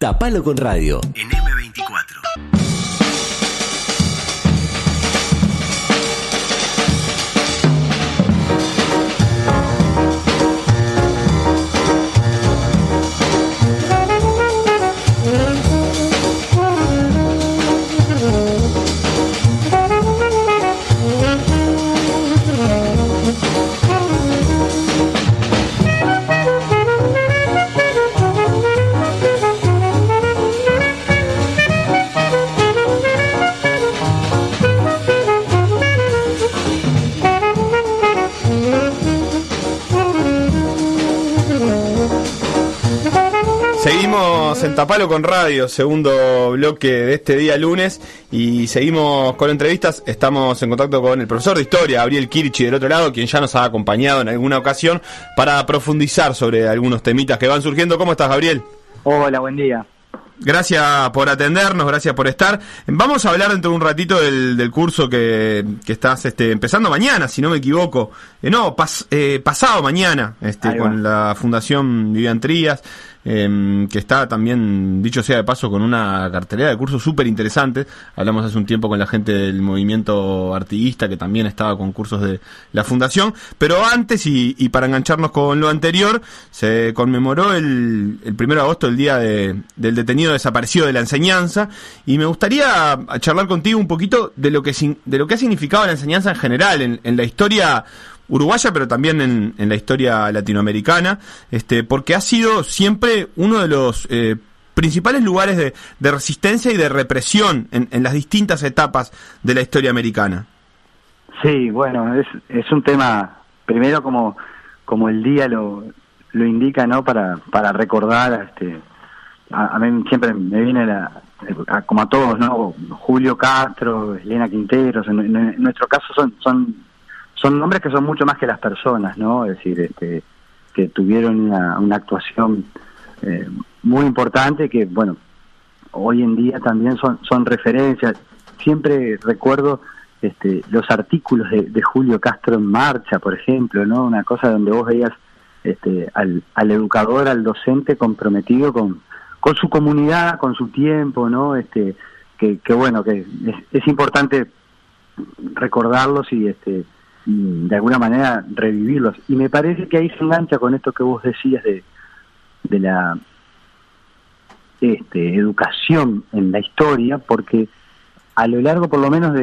Tapalo con Radio en M24. Seguimos en Tapalo con Radio, segundo bloque de este día lunes, y seguimos con entrevistas. Estamos en contacto con el profesor de Historia, Gabriel Kirchi, del otro lado, quien ya nos ha acompañado en alguna ocasión para profundizar sobre algunos temitas que van surgiendo. ¿Cómo estás, Gabriel? Hola, buen día. Gracias por atendernos, gracias por estar. Vamos a hablar dentro de un ratito del curso que estás empezando mañana, si no me equivoco. Pasado mañana, con la Fundación Vivian Trías, que está también, dicho sea de paso, con una cartelera de cursos súper interesante. Hablamos hace un tiempo con la gente del movimiento artiguista, que también estaba con cursos de la Fundación. Pero antes, y para engancharnos con lo anterior, se conmemoró el 1 de agosto, el día del detenido desaparecido de la enseñanza, y me gustaría charlar contigo un poquito de lo que ha significado la enseñanza en general, en la historia uruguaya, pero también en la historia latinoamericana, porque ha sido siempre uno de los principales lugares de resistencia y de represión en las distintas etapas de la historia americana. Sí, bueno, es un tema, primero como el día lo indica, ¿no? Para recordar, a mí siempre me viene como a todos, ¿no? Julio Castro, Elena Quinteros, en nuestro caso son nombres que son mucho más que las personas, ¿no? Es decir, que tuvieron una actuación muy importante, que, bueno, hoy en día también son referencias. Siempre recuerdo los artículos de Julio Castro en Marcha, por ejemplo, ¿no? Una cosa donde vos veías al educador, al docente comprometido con su comunidad, con su tiempo, ¿no? Que bueno, que es importante recordarlos y de alguna manera revivirlos. Y me parece que ahí se engancha con esto que vos decías de la educación en la historia, porque a lo largo, por lo menos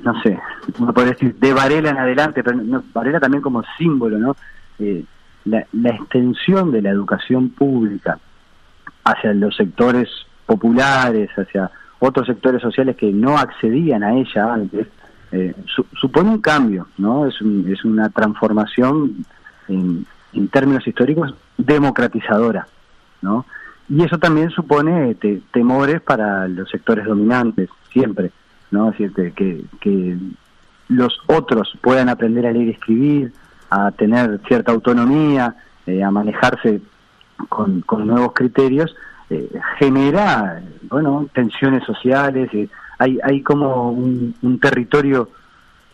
no sé, uno podría decir de Varela en adelante, pero Varela también como símbolo, ¿no? La extensión de la educación pública hacia los sectores populares, hacia otros sectores sociales que no accedían a ella antes, supone un cambio, ¿no? Es una transformación en términos históricos democratizadora, ¿no? Y eso también supone temores para los sectores dominantes, siempre, ¿no? Es decir, que los otros puedan aprender a leer y escribir, a tener cierta autonomía, a manejarse con nuevos criterios, genera, bueno, tensiones sociales. Hay como un territorio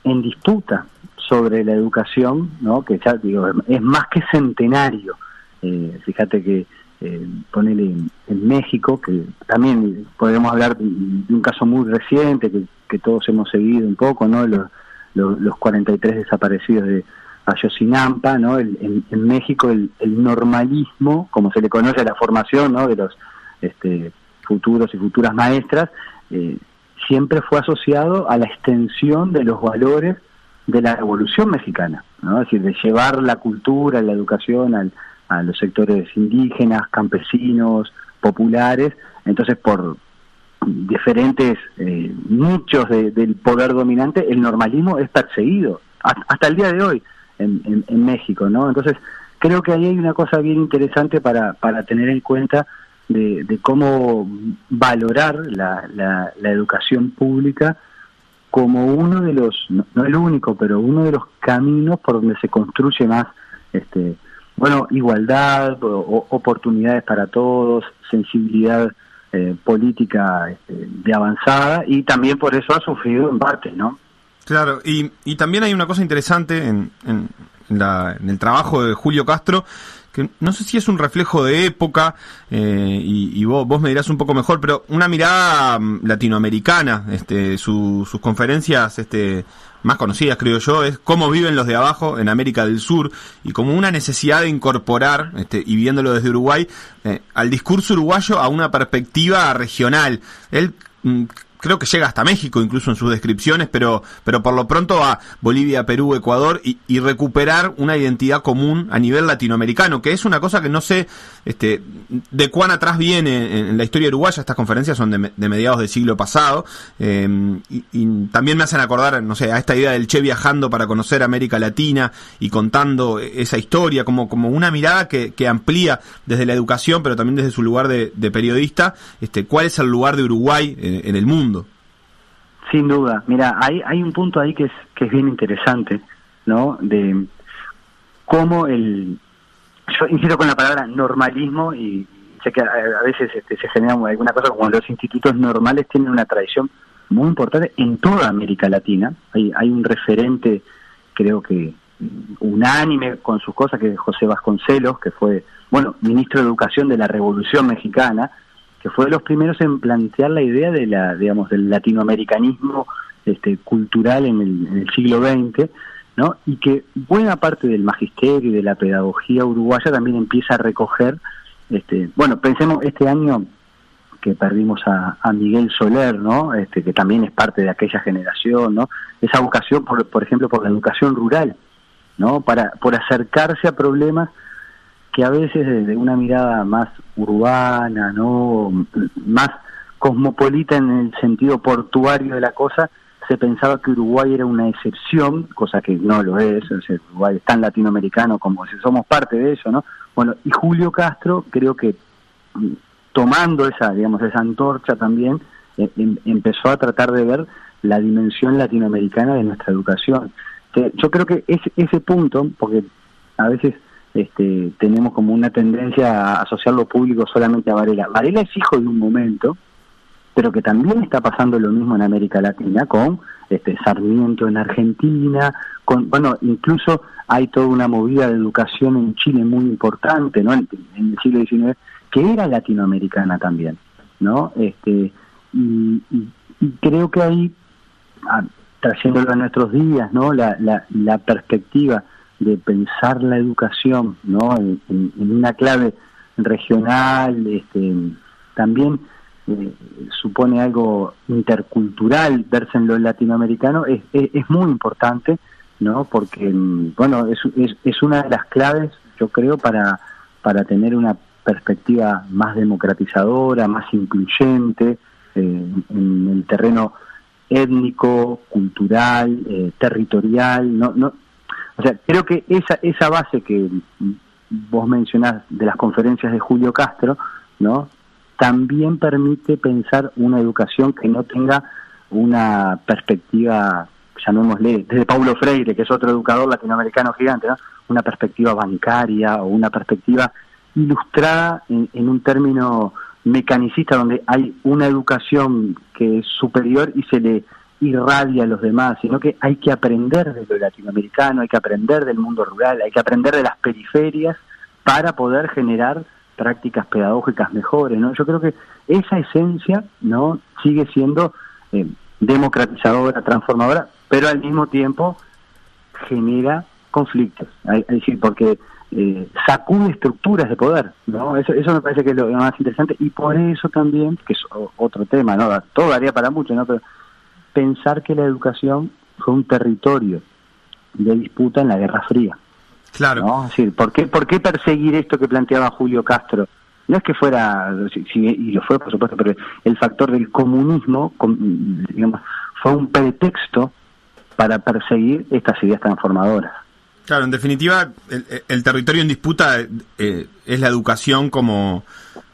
en disputa sobre la educación, ¿no? Que ya digo, es más que centenario. Fíjate que ponele en México, que también podemos hablar de un caso muy reciente que todos hemos seguido un poco, ¿no? Los 43 desaparecidos de Ayotzinapa, ¿no? En México el normalismo, como se le conoce a la formación, ¿no? De los futuros y futuras maestras, siempre fue asociado a la extensión de los valores de la Revolución Mexicana, ¿no? Es decir, de llevar la cultura, la educación a los sectores indígenas, campesinos, populares. Entonces, por diferentes nichos del poder dominante, el normalismo es perseguido hasta el día de hoy en México, ¿no? Entonces, creo que ahí hay una cosa bien interesante para tener en cuenta de cómo valorar la educación pública como uno de los, no el único, pero uno de los caminos por donde se construye más igualdad, oportunidades para todos, sensibilidad política de avanzada, y también por eso ha sufrido en parte, ¿no? Claro, y también hay una cosa interesante en el trabajo de Julio Castro, que no sé si es un reflejo de época, y vos me dirás un poco mejor, pero una mirada latinoamericana. Sus conferencias más conocidas, creo yo, es cómo viven los de abajo en América del Sur, y como una necesidad de incorporar, y viéndolo desde Uruguay, al discurso uruguayo a una perspectiva regional. Él creo que llega hasta México incluso en sus descripciones, pero por lo pronto a Bolivia, Perú, Ecuador, y recuperar una identidad común a nivel latinoamericano, que es una cosa que no sé de cuán atrás viene en la historia uruguaya. Estas conferencias son de mediados del siglo pasado, y también me hacen acordar, no sé, a esta idea del Che viajando para conocer América Latina y contando esa historia, como una mirada que amplía desde la educación, pero también desde su lugar de periodista, cuál es el lugar de Uruguay en el mundo. Sin duda. Mira, hay un punto ahí que es bien interesante, ¿no? De cómo yo insisto con la palabra normalismo, y sé que a veces se genera alguna cosa como los institutos normales tienen una tradición muy importante en toda América Latina. Hay un referente, creo que unánime con sus cosas, que es José Vasconcelos, que fue, ministro de Educación de la Revolución Mexicana, que fue de los primeros en plantear la idea de del latinoamericanismo cultural en el siglo XX, ¿no? Y que buena parte del magisterio y de la pedagogía uruguaya también empieza a recoger, pensemos este año que perdimos a Miguel Soler, ¿no? Que también es parte de aquella generación, ¿no? Esa vocación, por ejemplo, por la educación rural, ¿no? Por acercarse a problemas que a veces desde una mirada más urbana, ¿no? Más cosmopolita en el sentido portuario de la cosa, se pensaba que Uruguay era una excepción, cosa que no lo es. O sea, Uruguay es tan latinoamericano como si somos parte de eso, ¿no? Y Julio Castro, creo que tomando esa antorcha también, empezó a tratar de ver la dimensión latinoamericana de nuestra educación. Yo creo que ese punto, porque a veces tenemos como una tendencia a asociar lo público solamente a Varela. Varela es hijo de un momento, pero que también está pasando lo mismo en América Latina, con Sarmiento en Argentina, incluso hay toda una movida de educación en Chile muy importante, ¿no? En el siglo XIX, que era latinoamericana también, ¿no? Y creo que ahí, trayéndolo a nuestros días, ¿no? La perspectiva de pensar la educación, ¿no? En una clave regional, también supone algo intercultural, verse en lo latinoamericano, es muy importante, ¿no? Porque es una de las claves, yo creo, para tener una perspectiva más democratizadora, más incluyente en el terreno étnico, cultural, territorial, no. O sea, creo que esa base que vos mencionás de las conferencias de Julio Castro, ¿no? También permite pensar una educación que no tenga una perspectiva, llamémosle, desde Paulo Freire, que es otro educador latinoamericano gigante, ¿no? Una perspectiva bancaria o una perspectiva ilustrada en un término mecanicista, donde hay una educación que es superior y se le irradia a los demás, sino que hay que aprender de lo latinoamericano, hay que aprender del mundo rural, hay que aprender de las periferias para poder generar prácticas pedagógicas mejores, ¿no? Yo creo que esa esencia, ¿no? Sigue siendo democratizadora, transformadora, pero al mismo tiempo genera conflictos, es decir, porque sacude estructuras de poder, ¿no? Eso me parece que es lo más interesante, y por eso también, que es otro tema, ¿no? Todo daría para mucho, ¿no? Pero pensar que la educación fue un territorio de disputa en la Guerra Fría. Claro. ¿No? Es decir, ¿por qué perseguir esto que planteaba Julio Castro? No es que fuera, y lo fue por supuesto, pero el factor del comunismo, digamos, fue un pretexto para perseguir estas ideas transformadoras. Claro, en definitiva, el territorio en disputa es la educación como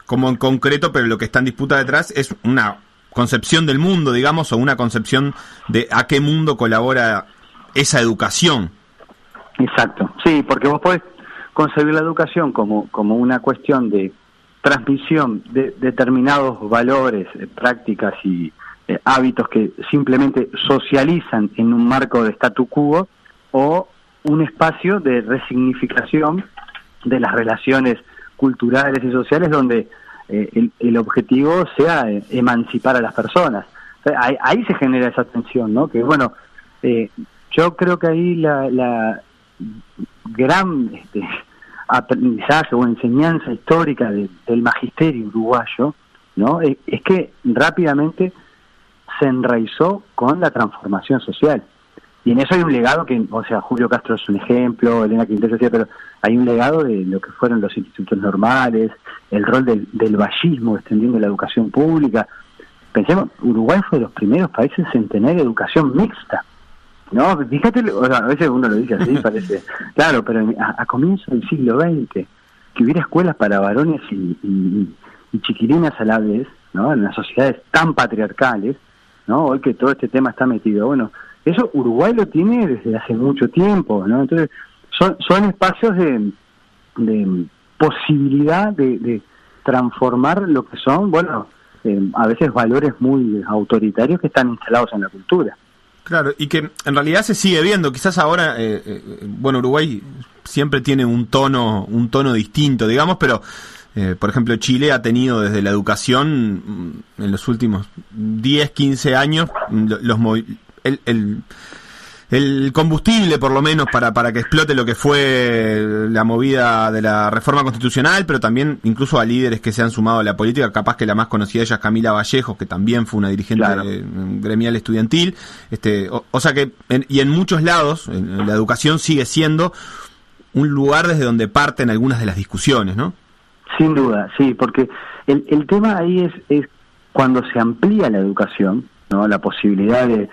en concreto, pero lo que está en disputa detrás es una concepción del mundo, digamos, o una concepción de a qué mundo colabora esa educación. Exacto, sí, porque vos podés concebir la educación como una cuestión de transmisión de determinados valores, prácticas y hábitos que simplemente socializan en un marco de statu quo, o un espacio de resignificación de las relaciones culturales y sociales donde el objetivo sea emancipar a las personas. O sea, ahí se genera esa tensión, ¿no? Que bueno, yo creo que ahí la gran aprendizaje o enseñanza histórica del magisterio uruguayo, ¿no? Es que rápidamente se enraizó con la transformación social. Y en eso hay un legado que, o sea, Julio Castro es un ejemplo, Elena Quintero decía, pero hay un legado de lo que fueron los institutos normales, el rol del vallismo extendiendo la educación pública. Pensemos, Uruguay fue de los primeros países en tener educación mixta, ¿no? Fíjate, o sea, a veces uno lo dice así, parece, claro, pero a comienzos del siglo XX, que hubiera escuelas para varones y chiquilinas a la vez, ¿no? En las sociedades tan patriarcales, ¿no? Hoy que todo este tema está metido, bueno, eso Uruguay lo tiene desde hace mucho tiempo, ¿no? Entonces, son espacios de posibilidad de transformar lo que son, bueno, a veces valores muy autoritarios que están instalados en la cultura. Claro, y que en realidad se sigue viendo, quizás ahora, bueno, Uruguay siempre tiene un tono distinto, digamos, pero por ejemplo, Chile ha tenido desde la educación en los últimos 10, 15 años el combustible, por lo menos, para que explote lo que fue la movida de la reforma constitucional, pero también incluso a líderes que se han sumado a la política, capaz que la más conocida de ella es Camila Vallejos, que también fue una dirigente gremial estudiantil, o sea que, en muchos lados, en la educación sigue siendo un lugar desde donde parten algunas de las discusiones, ¿no? Sin duda, sí, porque el tema ahí es cuando se amplía la educación, ¿no? La posibilidad de,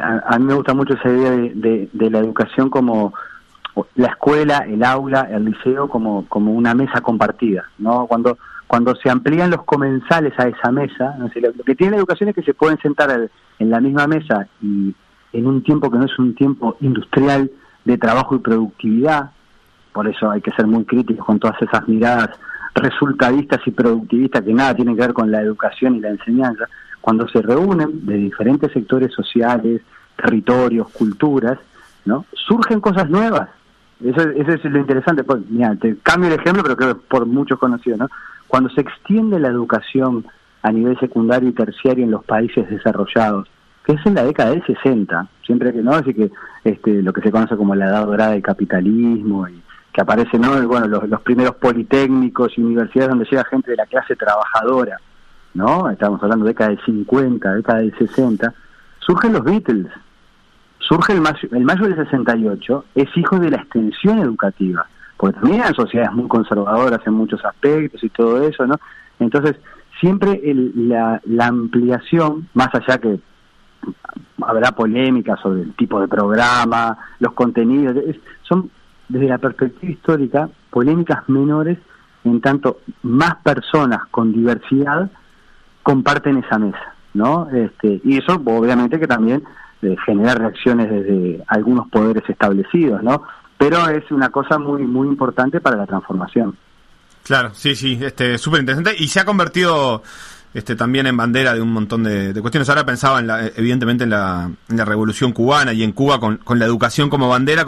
a mí me gusta mucho esa idea de la educación como la escuela, el aula, el liceo como una mesa compartida, ¿no? Cuando se amplían los comensales a esa mesa, ¿no? Lo que tiene la educación es que se pueden sentar en la misma mesa y en un tiempo que no es un tiempo industrial de trabajo y productividad. Por eso hay que ser muy críticos con todas esas miradas resultadistas y productivistas que nada tienen que ver con la educación y la enseñanza. Cuando se reúnen de diferentes sectores sociales, territorios, culturas, ¿no? Surgen cosas nuevas. Eso es lo interesante. Pues, mira, te cambio el ejemplo, pero creo que por muchos conocido, ¿no? Cuando se extiende la educación a nivel secundario y terciario en los países desarrollados, que es en la década del 60, siempre que no, así que lo que se conoce como la edad dorada del capitalismo, y que aparece, ¿no? Bueno, los primeros politécnicos y universidades donde llega gente de la clase trabajadora, ¿no? Estamos hablando de década del 50, década del 60, surgen los Beatles, surge el mayo del 68, es hijo de la extensión educativa, porque también eran sociedades muy conservadoras en muchos aspectos y todo eso, ¿no? Entonces, siempre la ampliación, más allá que habrá polémica sobre el tipo de programa, los contenidos, son desde la perspectiva histórica polémicas menores, en tanto más personas con diversidad comparten esa mesa, ¿no? Y eso obviamente que también genera reacciones desde algunos poderes establecidos, ¿no? Pero es una cosa muy muy importante para la transformación. Claro, sí, súper interesante, y se ha convertido también en bandera de un montón de cuestiones. Ahora pensaba evidentemente en la Revolución Cubana, y en Cuba con la educación como bandera,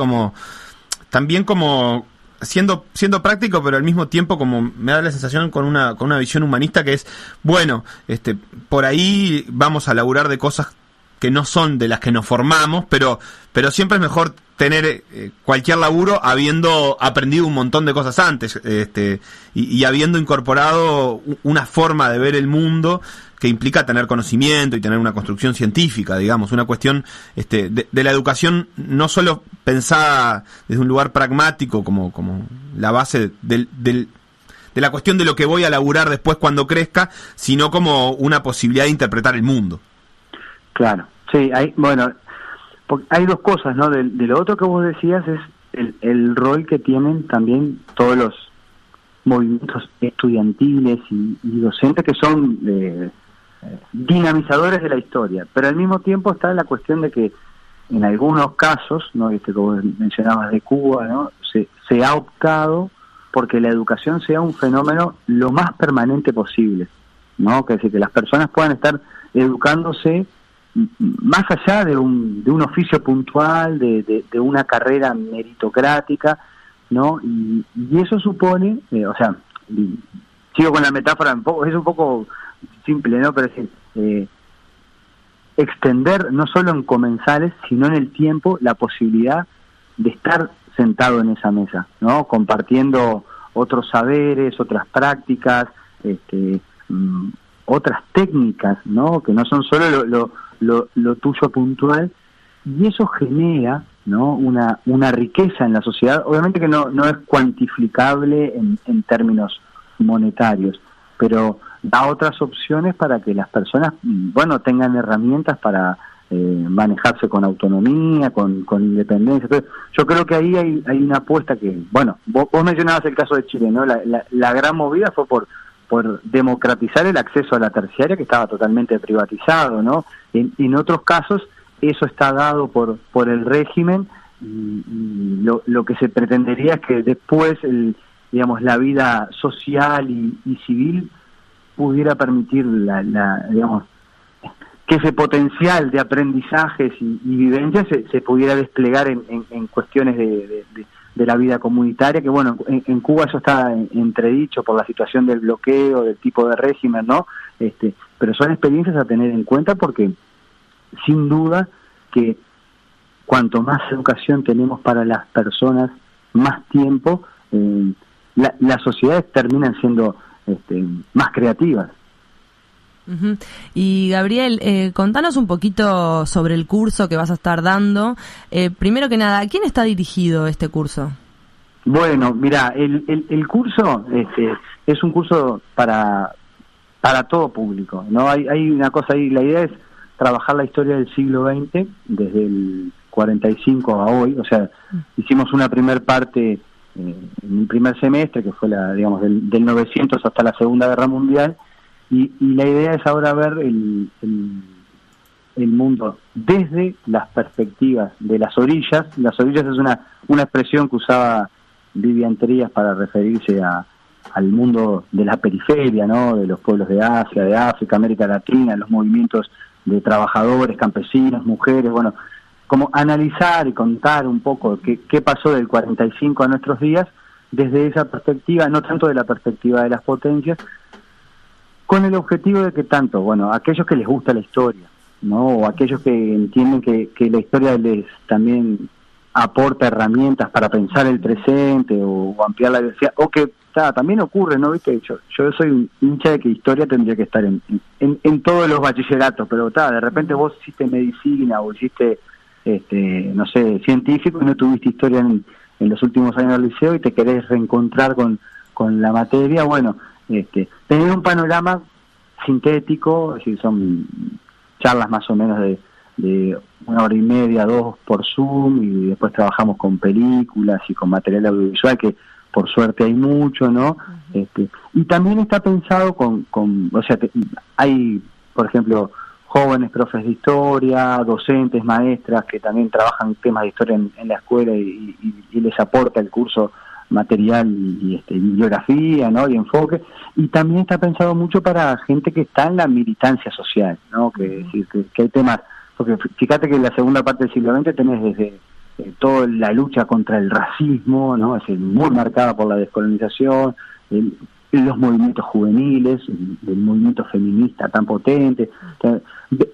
también como siendo práctico, pero al mismo tiempo como me da la sensación con una visión humanista que es, bueno, por ahí vamos a laburar de cosas que no son de las que nos formamos, pero siempre es mejor tener cualquier laburo habiendo aprendido un montón de cosas antes, y habiendo incorporado una forma de ver el mundo que implica tener conocimiento y tener una construcción científica, digamos, una cuestión de la educación no solo pensada desde un lugar pragmático como la base de la cuestión de lo que voy a laburar después cuando crezca, sino como una posibilidad de interpretar el mundo. Claro, sí, hay dos cosas, ¿no? De lo otro que vos decías es el rol que tienen también todos los movimientos estudiantiles y docentes que son dinamizadores de la historia, pero al mismo tiempo está la cuestión de que en algunos casos, ¿no? Como mencionabas de Cuba, ¿no? Se ha optado porque la educación sea un fenómeno lo más permanente posible, ¿no? Que es decir, que las personas puedan estar educándose más allá de un oficio puntual, de una carrera meritocrática, ¿no? Y eso supone, sigo con la metáfora, es un poco simple, ¿no? Pero es decir, extender no solo en comensales, sino en el tiempo, la posibilidad de estar sentado en esa mesa, ¿no? Compartiendo otros saberes, otras prácticas, otras técnicas, ¿no? Que no son solo lo tuyo puntual, y eso genera, ¿no? una riqueza en la sociedad, obviamente que no es cuantificable en términos monetarios, pero da otras opciones para que las personas, tengan herramientas para manejarse con autonomía, con independencia. Entonces, yo creo que ahí hay una apuesta que, vos mencionabas el caso de Chile, ¿no? La gran movida fue por democratizar el acceso a la terciaria, que estaba totalmente privatizado, ¿no? En otros casos eso está dado por el régimen, y lo que se pretendería es que después la vida social y civil pudiera permitir que ese potencial de aprendizajes y vivencias se pudiera desplegar en cuestiones de la vida comunitaria, que en Cuba eso está entredicho por la situación del bloqueo, del tipo de régimen, ¿no? Pero son experiencias a tener en cuenta, porque sin duda que cuanto más educación tenemos para las personas, más tiempo, las sociedades terminan siendo más creativas. Uh-huh. Y Gabriel, contanos un poquito sobre el curso que vas a estar dando. Primero que nada, ¿a quién está dirigido este curso? Bueno, mira, el curso es un curso para todo público, ¿no? Hay una cosa ahí, la idea es trabajar la historia del siglo XX desde el 45 a hoy, o sea, hicimos una primer parte en el primer semestre, que fue del 900 hasta la Segunda Guerra Mundial, y la idea es ahora ver el mundo desde las perspectivas de las orillas. Las orillas es una expresión que usaba Vivian Trías para referirse al mundo de la periferia, ¿no? De los pueblos de Asia, de África, América Latina, los movimientos de trabajadores, campesinos, mujeres, como analizar y contar un poco qué pasó del 45 a nuestros días desde esa perspectiva, no tanto de la perspectiva de las potencias, con el objetivo de que tanto, aquellos que les gusta la historia, ¿no? O aquellos que entienden que la historia les también aporta herramientas para pensar el presente o ampliar la diversidad, o que también ocurre, ¿no? ¿Viste? Yo soy un hincha de que historia tendría que estar en todos los bachilleratos, pero de repente vos hiciste medicina o hiciste científico, y no tuviste historia en los últimos años del liceo y te querés reencontrar con la materia, tener un panorama sintético, es decir, son charlas más o menos de 1 hora y media, 2 por Zoom, y después trabajamos con películas y con material audiovisual, que por suerte hay mucho, ¿no? Uh-huh. Y también está pensado hay, por ejemplo, jóvenes profes de historia, docentes, maestras que también trabajan temas de historia en la escuela y les aporta el curso material y bibliografía, ¿no? Y enfoque. Y también está pensado mucho para gente que está en la militancia social, ¿no? Que hay temas, porque fíjate que en la segunda parte del siglo XX tenés desde toda la lucha contra el racismo, ¿no? Es muy marcada por la descolonización, los movimientos juveniles, el movimiento feminista tan potente,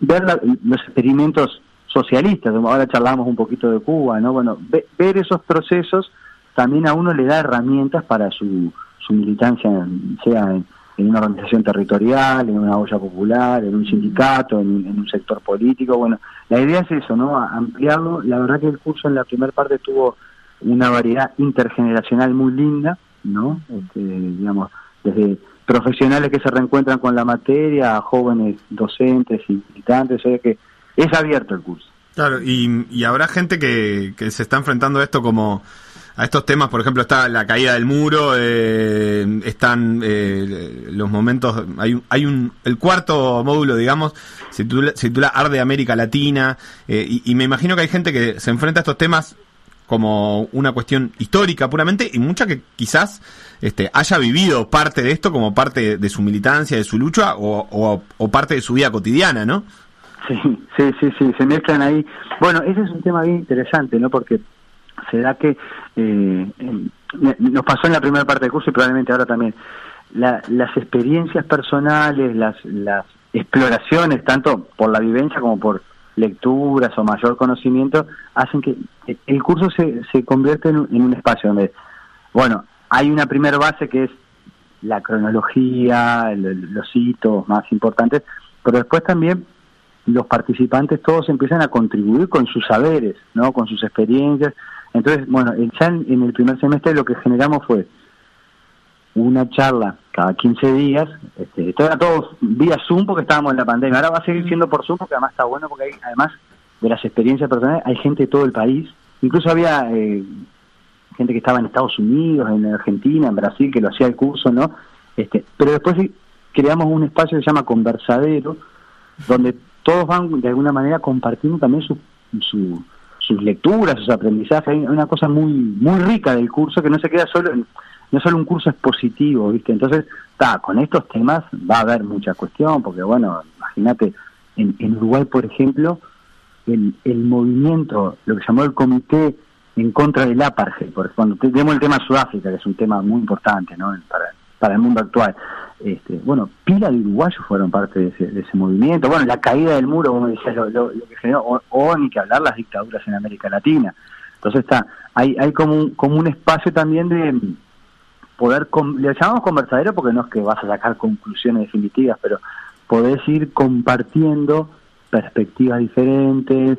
ver los experimentos socialistas. Ahora charlamos un poquito de Cuba, ¿no? Ver esos procesos también a uno le da herramientas para su militancia, sea en una organización territorial, en una olla popular, en un sindicato, en un sector político. La idea es eso, ¿no? Ampliarlo. La verdad que el curso en la primera parte tuvo una variedad intergeneracional muy linda, ¿no? Desde profesionales que se reencuentran con la materia a jóvenes docentes y militantes, o sea que es abierto el curso. Claro, y habrá gente que se está enfrentando a esto como a estos temas. Por ejemplo, está la caída del muro, están los momentos, el cuarto módulo, digamos, se titula Arte de América Latina, y me imagino que hay gente que se enfrenta a estos temas como una cuestión histórica puramente, y mucha que quizás haya vivido parte de esto como parte de su militancia, de su lucha, o parte de su vida cotidiana, ¿no? Sí, se mezclan ahí. Ese es un tema bien interesante, ¿no? Porque se da que nos pasó en la primera parte del curso y probablemente ahora también, las experiencias personales, las exploraciones, tanto por la vivencia como por lecturas o mayor conocimiento, hacen que el curso se convierte en un espacio donde, bueno, hay una primera base que es la cronología, los hitos más importantes, pero después también los participantes todos empiezan a contribuir con sus saberes, ¿no? Con sus experiencias. Entonces, bueno, ya en el primer semestre lo que generamos fue una charla cada 15 días, esto era todo vía Zoom porque estábamos en la pandemia, ahora va a seguir siendo por Zoom porque además está bueno porque hay, además de las experiencias personales, hay gente de todo el país, incluso había gente que estaba en Estados Unidos, en Argentina, en Brasil, que lo hacía el curso, ¿no? Pero después creamos un espacio que se llama Conversadero, donde todos van de alguna manera compartiendo también sus lecturas, sus aprendizajes. Hay una cosa muy muy rica del curso que no se queda no solo un curso expositivo, ¿viste? Entonces, con estos temas va a haber mucha cuestión, porque bueno, imagínate, en Uruguay, por ejemplo, el movimiento, lo que se llamó el Comité en contra del apartheid, porque cuando tenemos el tema de Sudáfrica, que es un tema muy importante, ¿no? Para el mundo actual, bueno, pila de uruguayos fueron parte de ese movimiento. Bueno, la caída del muro, como decías, lo que generó, o ni que hablar las dictaduras en América Latina. Entonces hay como un espacio también de poder, le llamamos conversadero porque no es que vas a sacar conclusiones definitivas, pero podés ir compartiendo perspectivas diferentes,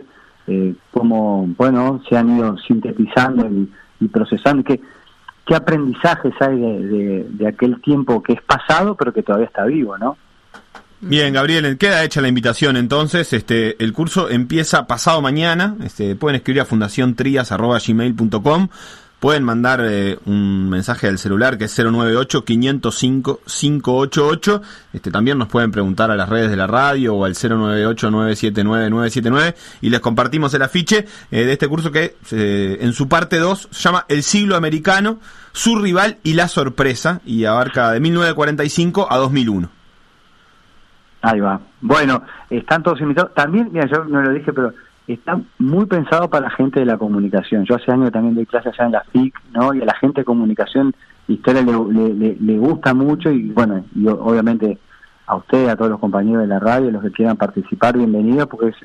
cómo, bueno, se han ido sintetizando y procesando, qué aprendizajes hay de aquel tiempo que es pasado, pero que todavía está vivo, ¿no? Bien, Gabriel, queda hecha la invitación entonces. El curso empieza pasado mañana. Pueden escribir a fundaciontrias@gmail.com. Pueden mandar un mensaje al celular que es 098-505-588. También nos pueden preguntar a las redes de la radio o al 098-979-979 y les compartimos el afiche de este curso que en su parte 2 se llama El siglo americano, su rival y la sorpresa, y abarca de 1945 a 2001. Ahí va. Bueno, están todos invitados. También, mira, yo no lo dije, pero está muy pensado para la gente de la comunicación. Yo hace años también doy clases allá en la FIC, ¿no? Y a la gente de comunicación, historia le gusta mucho, y bueno, y obviamente a ustedes, a todos los compañeros de la radio, los que quieran participar, bienvenidos, porque es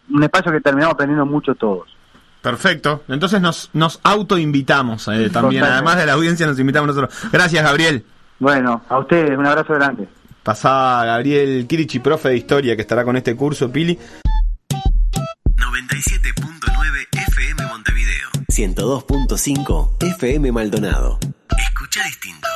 un espacio que terminamos aprendiendo mucho todos. Perfecto. Entonces nos autoinvitamos también. Además de la audiencia, nos invitamos nosotros. Gracias, Gabriel. Bueno, a ustedes, un abrazo grande. Pasaba Gabriel Kirichi, profe de historia, que estará con este curso, Pili. 97.9 FM Montevideo. 102.5 FM Maldonado. Escucha distinto.